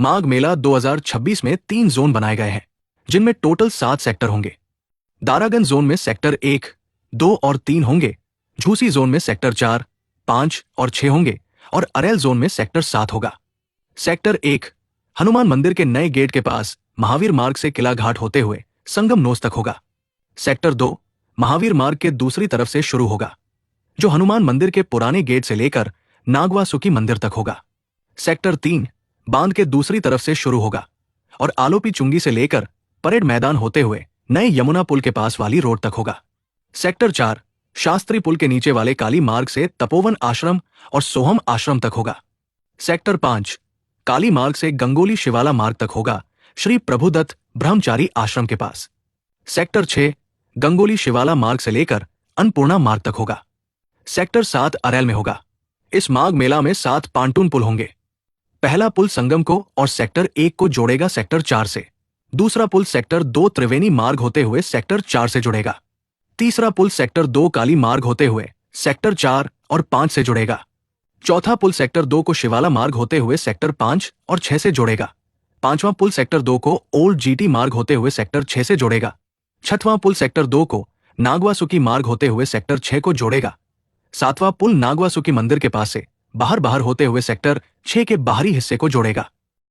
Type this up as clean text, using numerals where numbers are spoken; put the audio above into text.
माघ मेला 2026 में 3 जोन बनाए गए हैं, जिनमें टोटल 7 सेक्टर होंगे। दारागंज जोन में सेक्टर 1, 2 और 3 होंगे। झूसी जोन में सेक्टर 4, 5 और 6 होंगे और अरेल जोन में सेक्टर 7 होगा। सेक्टर 1 हनुमान मंदिर के नए गेट के पास महावीर मार्ग से किला घाट होते हुए संगम नोस तक होगा। सेक्टर 2 महावीर मार्ग के दूसरी तरफ से शुरू होगा, जो हनुमान मंदिर के पुराने गेट से लेकर नागवासुकी मंदिर तक होगा। सेक्टर 3 बांध के दूसरी तरफ से शुरू होगा और आलोपी चुंगी से लेकर परेड मैदान होते हुए नए यमुना पुल के पास वाली रोड तक होगा। सेक्टर 4 शास्त्री पुल के नीचे वाले काली मार्ग से तपोवन आश्रम और सोहम आश्रम तक होगा। सेक्टर 5 काली मार्ग से गंगोली शिवाला मार्ग तक होगा, श्री प्रभुदत्त ब्रह्मचारी आश्रम के पास। सेक्टर 6 गंगोली शिवाला मार्ग से लेकर अन्नपूर्णा मार्ग तक होगा। सेक्टर 7 अरेल में होगा। इस माघ मेला में 7 पांटून पुल होंगे। पहला पुल संगम को और सेक्टर 1 को जोड़ेगा सेक्टर 4 से। दूसरा पुल सेक्टर 2 त्रिवेणी मार्ग होते हुए सेक्टर 4 से जुड़ेगा। तीसरा पुल सेक्टर 2 काली मार्ग होते हुए सेक्टर 4 और 5 से जुड़ेगा। चौथा पुल सेक्टर 2 को शिवाला मार्ग होते हुए सेक्टर 5 और 6 से जोड़ेगा। पांचवां पुल सेक्टर 2 को ओल्ड जीटी मार्ग होते हुए सेक्टर 6 से जोड़ेगा। छठवां पुल सेक्टर 2 को नागवासुकी मार्ग होते हुए सेक्टर 6 को जोड़ेगा। सातवां पुल नागवासुकी मंदिर के पास से बाहर होते हुए सेक्टर 6 के बाहरी हिस्से को जोड़ेगा।